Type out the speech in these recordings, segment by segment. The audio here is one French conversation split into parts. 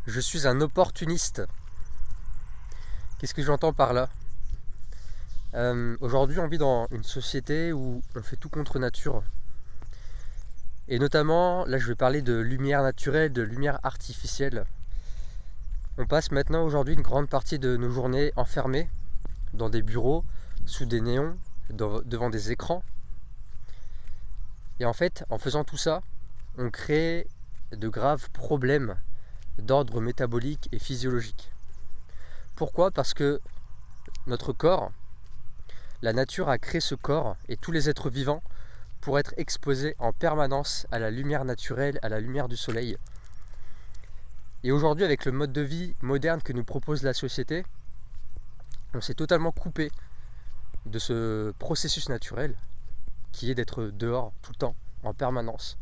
Je suis un opportuniste. Qu'est-ce que j'entends par là? Aujourd'hui, on vit dans une société où on fait tout contre nature. Et notamment, là je vais parler de lumière naturelle, de lumière artificielle. On passe maintenant aujourd'hui une grande partie de nos journées enfermées dans des bureaux, sous des néons, devant des écrans. Et en fait, en faisant tout ça, on crée de graves problèmes d'ordre métabolique et physiologique. Pourquoi? Parce que notre corps, la nature a créé ce corps et tous les êtres vivants pour être exposés en permanence à la lumière naturelle, à la lumière du soleil. Et aujourd'hui, avec le mode de vie moderne que nous propose la société, on s'est totalement coupé de ce processus naturel qui est d'être dehors tout le temps, en permanence.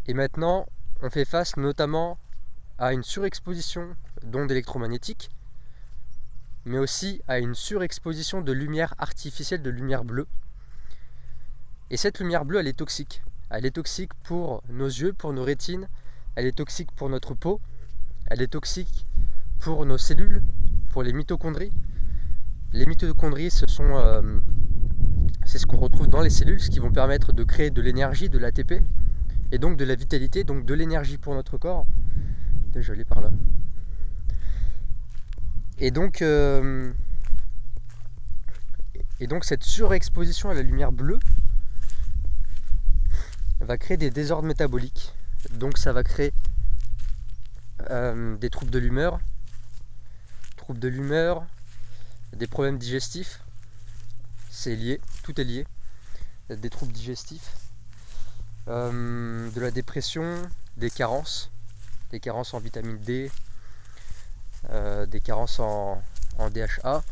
Et maintenant, on fait face notamment à une surexposition d'ondes électromagnétiques, mais aussi à une surexposition de lumière artificielle, de lumière bleue. Et cette lumière bleue, elle est toxique. Elle est toxique pour nos yeux, pour nos rétines, elle est toxique pour notre peau, elle est toxique pour nos cellules, pour les mitochondries. Les mitochondries, c'est ce qu'on retrouve dans les cellules, ce qui vont permettre de créer de l'énergie, de l'ATP, et donc de la vitalité, donc de l'énergie pour notre corps. Je l'ai par là. Et donc cette surexposition à la lumière bleue va créer des désordres métaboliques. Donc ça va créer des troubles de l'humeur, des problèmes digestifs. C'est lié, tout est lié. Des troubles digestifs, de la dépression, des carences en vitamine D, des carences en DHA,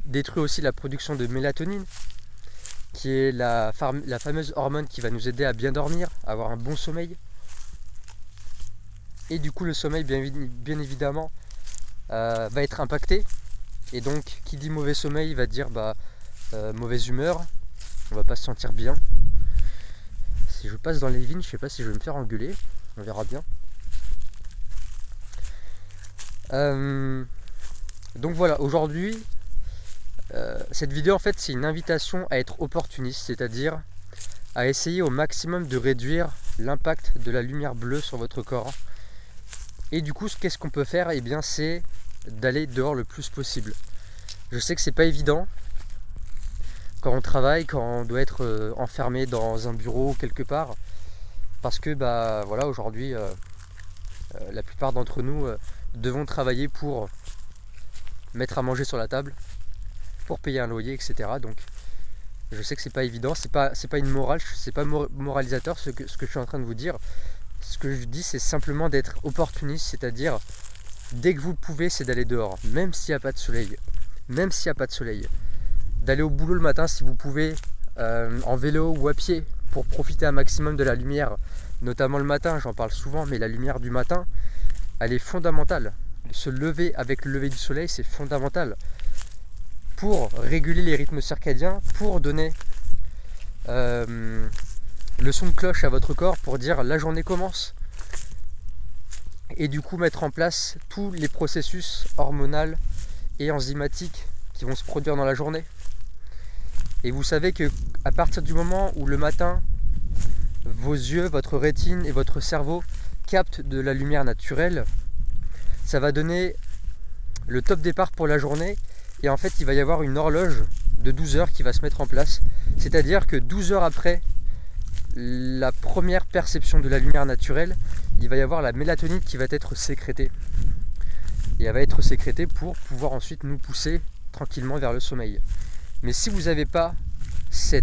détruit aussi la production de mélatonine, qui est la fameuse hormone qui va nous aider à bien dormir, à avoir un bon sommeil. Et du coup le sommeil bien évidemment va être impacté. Et donc qui dit mauvais sommeil va dire mauvaise humeur, on va pas se sentir bien. Si je passe dans les vignes, je sais pas si je vais me faire engueuler, on verra bien. Donc voilà, aujourd'hui, cette vidéo en fait c'est une invitation à être opportuniste, c'est-à-dire à essayer au maximum de réduire l'impact de la lumière bleue sur votre corps. Et du coup, qu'est-ce qu'on peut faire? Eh bien, c'est d'aller dehors le plus possible. Je sais que c'est pas évident quand on travaille, quand on doit être enfermé dans un bureau quelque part, parce que voilà, aujourd'hui la plupart d'entre nous devons travailler pour mettre à manger sur la table, pour payer un loyer, etc. Donc je sais que c'est pas évident, c'est pas une morale, c'est pas moralisateur ce que je suis en train de vous dire. Ce que je dis, c'est simplement d'être opportuniste, c'est-à-dire dès que vous le pouvez, c'est d'aller dehors, même s'il n'y a pas de soleil. D'aller au boulot le matin si vous pouvez, en vélo ou à pied, pour profiter un maximum de la lumière, notamment le matin, j'en parle souvent, mais la lumière du matin, elle est fondamentale. Se lever avec le lever du soleil, c'est fondamental pour réguler les rythmes circadiens, pour donner le son de cloche à votre corps pour dire la journée commence, et du coup mettre en place tous les processus hormonaux et enzymatiques qui vont se produire dans la journée. Et vous savez que à partir du moment où le matin vos yeux, votre rétine et votre cerveau captent de la lumière naturelle, ça va donner le top départ pour la journée. Et en fait il va y avoir une horloge de 12 heures qui va se mettre en place, c'est à dire que 12 heures après la première perception de la lumière naturelle, il va y avoir la mélatonine qui va être sécrétée. Et elle va être sécrétée pour pouvoir ensuite nous pousser tranquillement vers le sommeil. Mais si vous n'avez pas si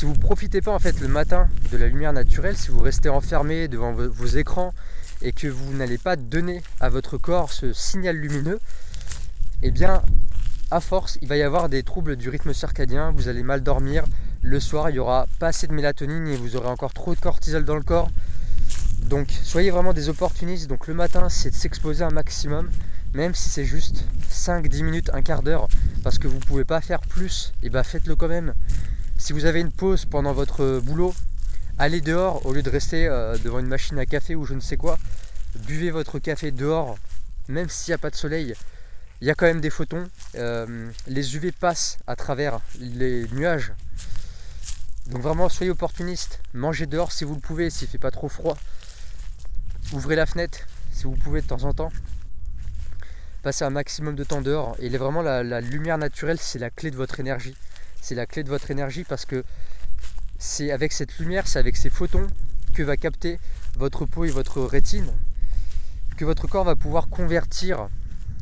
vous ne profitez pas en fait le matin de la lumière naturelle, si vous restez enfermé devant vos écrans et que vous n'allez pas donner à votre corps ce signal lumineux, eh bien à force il va y avoir des troubles du rythme circadien, vous allez mal dormir, le soir il n'y aura pas assez de mélatonine et vous aurez encore trop de cortisol dans le corps. Donc soyez vraiment des opportunistes. Donc le matin c'est de s'exposer un maximum, même si c'est juste 5-10 minutes, un quart d'heure, parce que vous ne pouvez pas faire plus, et faites-le quand même. Si vous avez une pause pendant votre boulot, allez dehors au lieu de rester devant une machine à café ou je ne sais quoi. Buvez votre café dehors, même s'il n'y a pas de soleil. Il y a quand même des photons. Les UV passent à travers les nuages. Donc vraiment, soyez opportunistes. Mangez dehors si vous le pouvez, s'il ne fait pas trop froid. Ouvrez la fenêtre si vous pouvez de temps en temps. Passez un maximum de temps dehors. Et vraiment, la lumière naturelle, c'est la clé de votre énergie. C'est la clé de votre énergie parce que c'est avec cette lumière, c'est avec ces photons que va capter votre peau et votre rétine, que votre corps va pouvoir convertir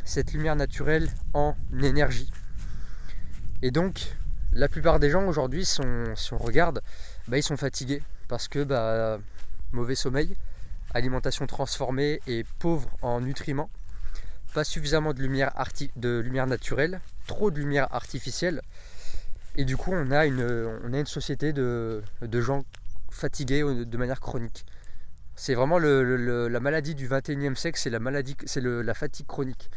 cette lumière naturelle en énergie. Et donc, la plupart des gens aujourd'hui, si on regarde, ils sont fatigués parce que mauvais sommeil, alimentation transformée et pauvre en nutriments, pas suffisamment de lumière naturelle, trop de lumière artificielle. Et du coup, on a une société de gens fatigués de manière chronique. C'est vraiment la maladie du 21e siècle, c'est la fatigue chronique.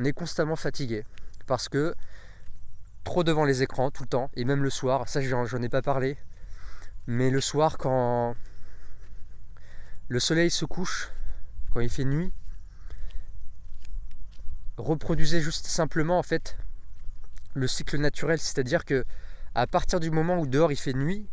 On est constamment fatigué parce que trop devant les écrans tout le temps, et même le soir, ça j'en ai pas parlé, mais le soir quand le soleil se couche, quand il fait nuit, reproduisez juste simplement en fait le cycle naturel, c'est-à-dire que à partir du moment où dehors il fait nuit,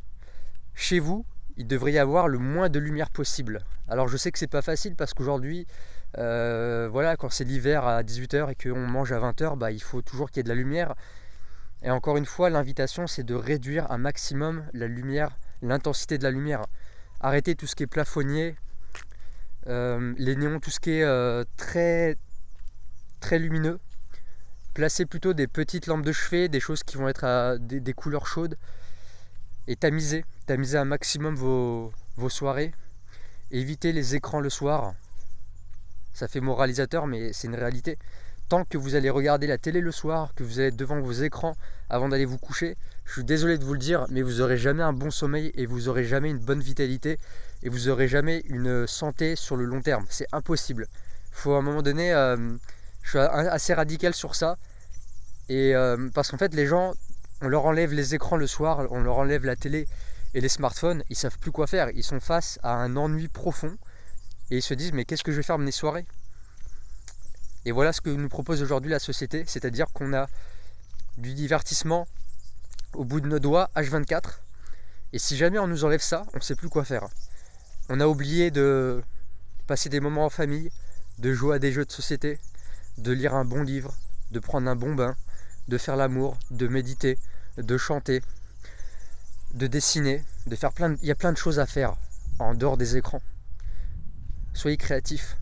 chez vous, il devrait y avoir le moins de lumière possible. Alors je sais que c'est pas facile parce qu'aujourd'hui, quand c'est l'hiver à 18h et qu'on mange à 20h, il faut toujours qu'il y ait de la lumière. Et encore une fois, l'invitation c'est de réduire un maximum la lumière, l'intensité de la lumière. Arrêtez tout ce qui est plafonnier, les néons, tout ce qui est très, très lumineux. Placez plutôt des petites lampes de chevet, des choses qui vont être à des couleurs chaudes. Et tamisez un maximum vos soirées. Évitez les écrans le soir. Ça fait moralisateur, mais c'est une réalité. Tant que vous allez regarder la télé le soir, que vous allez être devant vos écrans avant d'aller vous coucher, je suis désolé de vous le dire, mais vous n'aurez jamais un bon sommeil et vous n'aurez jamais une bonne vitalité et vous n'aurez jamais une santé sur le long terme. C'est impossible. Il faut à un moment donné... je suis assez radical sur ça. Et parce qu'en fait, les gens, on leur enlève les écrans le soir, on leur enlève la télé et les smartphones, ils savent plus quoi faire. Ils sont face à un ennui profond et ils se disent mais qu'est-ce que je vais faire de mes soirées? Et voilà ce que nous propose aujourd'hui la société, c'est-à-dire qu'on a du divertissement au bout de nos doigts H24. Et si jamais on nous enlève ça, on ne sait plus quoi faire. On a oublié de passer des moments en famille, de jouer à des jeux de société, de lire un bon livre, de prendre un bon bain, de faire l'amour, de méditer, de chanter, de dessiner, de faire il y a plein de choses à faire en dehors des écrans. Soyez créatifs.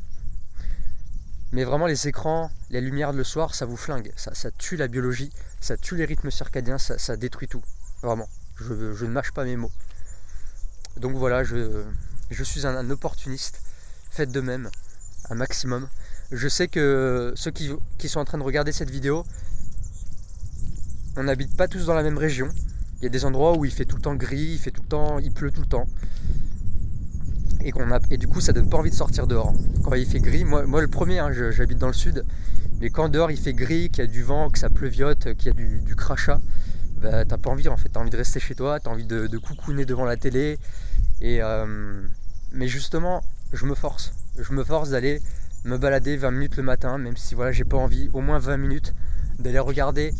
Mais vraiment les écrans, les lumières le soir, ça vous flingue, ça tue la biologie, ça tue les rythmes circadiens, ça détruit tout. Vraiment, je ne mâche pas mes mots. Donc voilà, je suis un opportuniste, faites de même, un maximum. Je sais que ceux qui sont en train de regarder cette vidéo, on n'habite pas tous dans la même région. Il y a des endroits où il fait tout le temps gris, il pleut tout le temps. Et du coup ça donne pas envie de sortir dehors. Quand il fait gris, moi le premier, j'habite dans le sud, mais quand dehors il fait gris, qu'il y a du vent, que ça pleuviote, qu'il y a du crachat, t'as pas envie en fait, t'as envie de rester chez toi, t'as envie de coucouner devant la télé. Mais justement, je me force d'aller me balader 20 minutes le matin, même si j'ai pas envie, au moins 20 minutes, d'aller regarder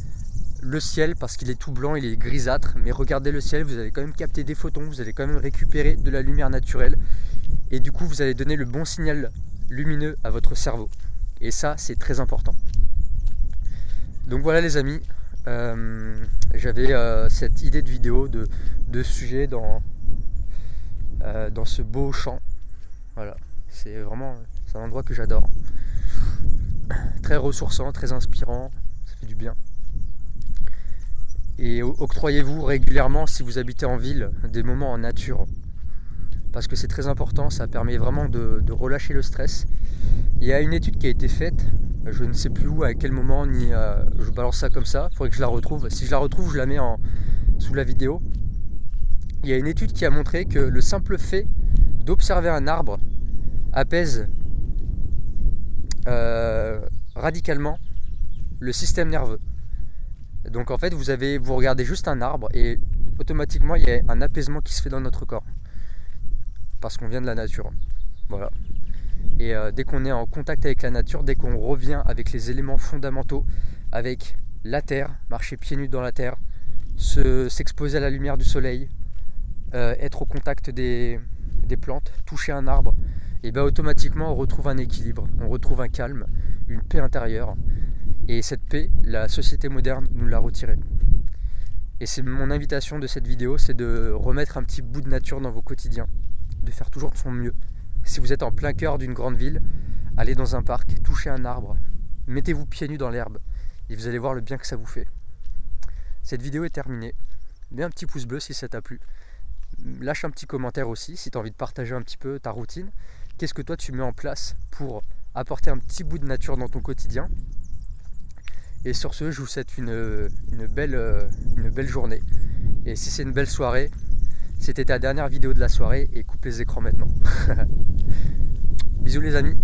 le ciel parce qu'il est tout blanc, il est grisâtre, mais regardez le ciel, vous allez quand même capter des photons, vous allez quand même récupérer de la lumière naturelle et du coup vous allez donner le bon signal lumineux à votre cerveau et ça c'est très important. Donc voilà les amis, j'avais cette idée de vidéo de sujet dans ce beau champ. Voilà, c'est un endroit que j'adore, très ressourçant, très inspirant, ça fait du bien. Et octroyez-vous régulièrement, si vous habitez en ville, des moments en nature. Parce que c'est très important, ça permet vraiment de relâcher le stress. Il y a une étude qui a été faite, je ne sais plus où, à quel moment, ni je balance ça comme ça, il faudrait que je la retrouve. Si je la retrouve, je la mets sous la vidéo. Il y a une étude qui a montré que le simple fait d'observer un arbre apaise radicalement le système nerveux. Donc en fait vous regardez juste un arbre et automatiquement il y a un apaisement qui se fait dans notre corps. parce qu'on vient de la nature. Voilà. Et dès qu'on est en contact avec la nature, dès qu'on revient avec les éléments fondamentaux, avec la terre, marcher pieds nus dans la terre, s'exposer à la lumière du soleil, être au contact des plantes, toucher un arbre, et bien automatiquement on retrouve un équilibre, on retrouve un calme, une paix intérieure. Et cette paix, la société moderne nous l'a retirée. Et c'est mon invitation de cette vidéo, c'est de remettre un petit bout de nature dans vos quotidiens, de faire toujours de son mieux. Si vous êtes en plein cœur d'une grande ville, allez dans un parc, touchez un arbre, mettez-vous pieds nus dans l'herbe et vous allez voir le bien que ça vous fait. Cette vidéo est terminée. Mets un petit pouce bleu si ça t'a plu. Lâche un petit commentaire aussi si tu as envie de partager un petit peu ta routine. Qu'est-ce que toi tu mets en place pour apporter un petit bout de nature dans ton quotidien? Et sur ce, je vous souhaite une belle journée. Et si c'est une belle soirée, c'était ta dernière vidéo de la soirée et coupe les écrans maintenant. Bisous les amis.